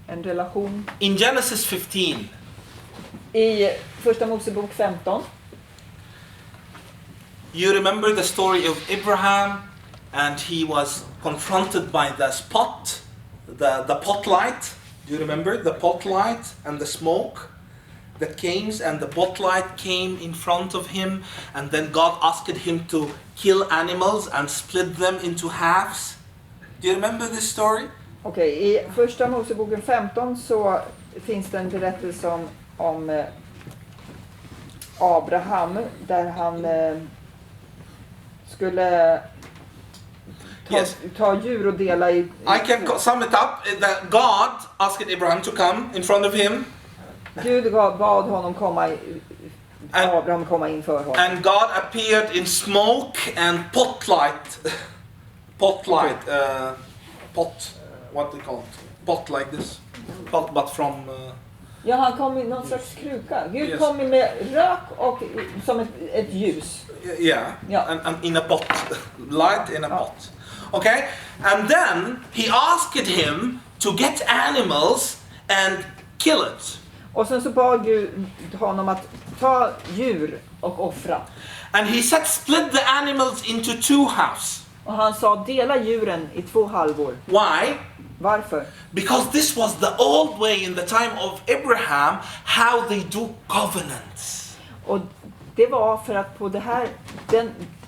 Speaker 3: En relation.
Speaker 2: In Genesis 15,
Speaker 3: I första Mosebok 15.
Speaker 2: You remember the story of Abraham, and he was confronted by the spot, the pot light. Do you remember the pot light and the smoke that came, and the pot light came in front of him, and then God asked him to kill animals and split them into halves? Do you remember this story?
Speaker 3: Okej, i första Moseboken 15 så finns det en berättelse om Abraham där han skulle ta djur och dela i...
Speaker 2: I can sum it up. That God asked Abraham to come in front of him.
Speaker 3: Gud bad honom Abraham komma inför honom.
Speaker 2: And God appeared in smoke and pot, what do you call it? Pot like this. Pot, but from...
Speaker 3: Ja, han kom i någon slags kruka. Gud
Speaker 2: Yes.
Speaker 3: kom med rök och som ett ljus.
Speaker 2: Yeah,
Speaker 3: Yeah.
Speaker 2: and in a pot. Light in a pot. Okay? And then he asked him to get animals and kill it.
Speaker 3: Och sen så bad Gud honom att ta djur och offra.
Speaker 2: And he said, split the animals into 2 halves.
Speaker 3: Och han sa, dela djuren i 2 halvor.
Speaker 2: Why?
Speaker 3: Varför?
Speaker 2: Because this was the old way in the time of Abraham, how they do covenants.
Speaker 3: Och det var för att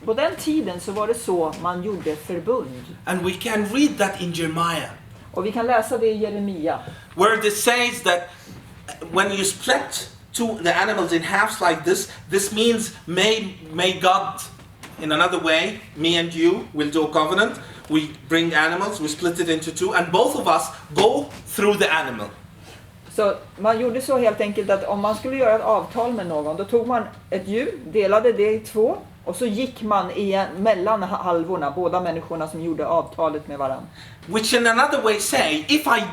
Speaker 3: på den tiden så var det så man gjorde förbund.
Speaker 2: And we can read that in Jeremiah,
Speaker 3: Och vi kan läsa det i Jeremia.
Speaker 2: where it says that when you split the animals in halves like this means may God, in another way, me and you will do a covenant. We bring animals, we split it into 2, and both of us go through the animal.
Speaker 3: Så man gjorde så helt enkelt att om man skulle göra ett avtal med någon, då tog man ett djur, delade det i 2 och så gick man mellan halvorna, båda människorna som gjorde avtalet med varandra.
Speaker 2: Which in another way say, if I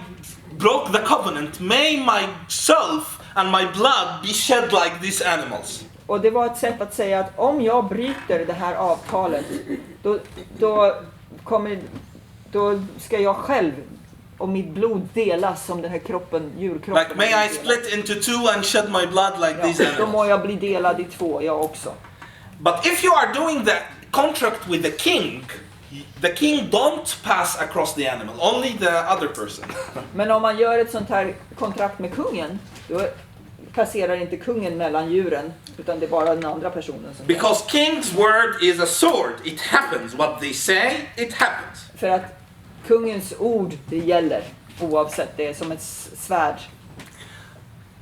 Speaker 2: broke the covenant, may myself and my blood be shed like these animals.
Speaker 3: Och det var ett sätt att säga att om jag bryter det här avtalet, då ska jag själv och mitt blod delas som den här djurkroppen.
Speaker 2: Like, may I split into 2 and shed my blood like these
Speaker 3: Då
Speaker 2: animals.
Speaker 3: må jag bli delad i 2, jag också.
Speaker 2: But if you are doing that contract with the king don't pass across the animal, only the other person.
Speaker 3: Men om man gör ett sånt här kontrakt med kungen, då passerar inte kungen mellan djuren, utan det är bara den andra personen som...
Speaker 2: Because king's word is a sword. It happens. What they say, it happens.
Speaker 3: För att kungens ord, det gäller, oavsett, det är som ett svärd.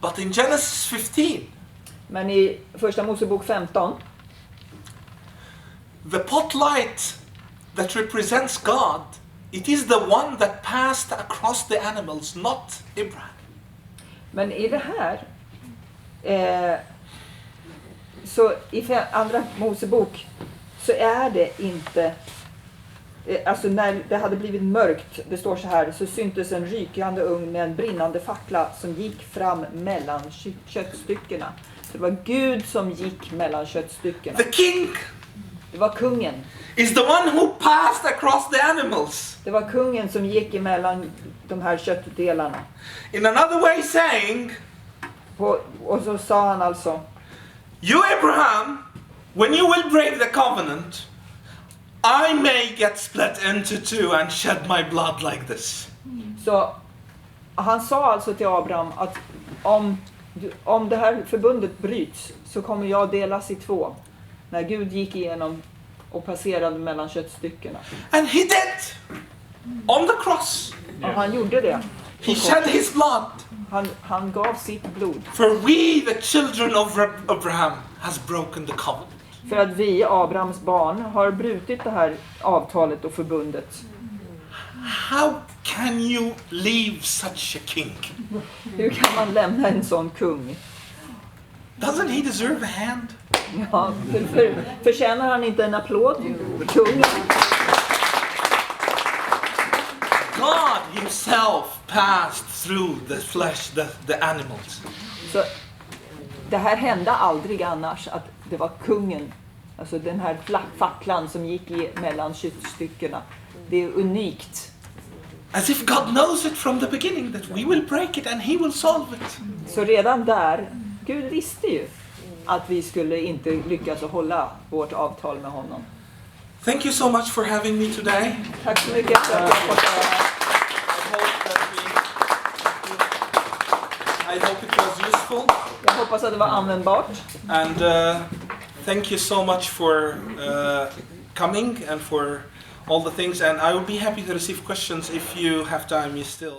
Speaker 2: But in Genesis 15,
Speaker 3: Men i första Mosebok 15,
Speaker 2: the pot light that represents God, it is the one that passed across the animals, not Abraham.
Speaker 3: men i det här, så i andra Mosebok så är det inte, alltså när det hade blivit mörkt, det står så här, så syntes en rykande ugn med en brinnande fackla som gick fram mellan köttstyckena. Så det var Gud som gick mellan köttstyckena.
Speaker 2: The king
Speaker 3: Det var kungen.
Speaker 2: is the one who passed across the animals.
Speaker 3: Det var kungen som gick emellan de här köttdelarna.
Speaker 2: In another way saying,
Speaker 3: Och så sa han alltså,
Speaker 2: you Abraham, when you will break the covenant, I may get split into 2 and shed my blood like this.
Speaker 3: så han sa alltså till Abraham att om det här förbundet bryts så kommer jag delas i 2. När Gud gick igenom och passerade mellan köttstyckena.
Speaker 2: And he did. On the cross.
Speaker 3: Och han gjorde det.
Speaker 2: He shed his blood.
Speaker 3: Han gav sitt blod.
Speaker 2: For we, the children of Abraham, has broken the covenant.
Speaker 3: För att vi, Abrahams barn, har brutit det här avtalet och förbundet.
Speaker 2: How can you leave such a king?
Speaker 3: Hur kan man lämna en sån kung?
Speaker 2: Doesn't he deserve a hand?
Speaker 3: Ja, förtjänar han inte en applåd? Kungen.
Speaker 2: God himself passed through the flesh, the animals.
Speaker 3: Så det här hände aldrig annars, att det var kungen, alltså den här facklan som gick mellan köttstyckena. Det är unikt.
Speaker 2: As if God knows it from the beginning that we will break it and he will solve it.
Speaker 3: Så redan där Gud visste ju att vi skulle inte lyckas att hålla vårt avtal med honom.
Speaker 2: Thank you so much for having me today.
Speaker 3: Tack så mycket för att jag fått vara här.
Speaker 2: I hope it was useful.
Speaker 3: Jag hoppas att det var användbart.
Speaker 2: And thank you so much for coming and for all the things. And I would be happy to receive questions if you have time. You still.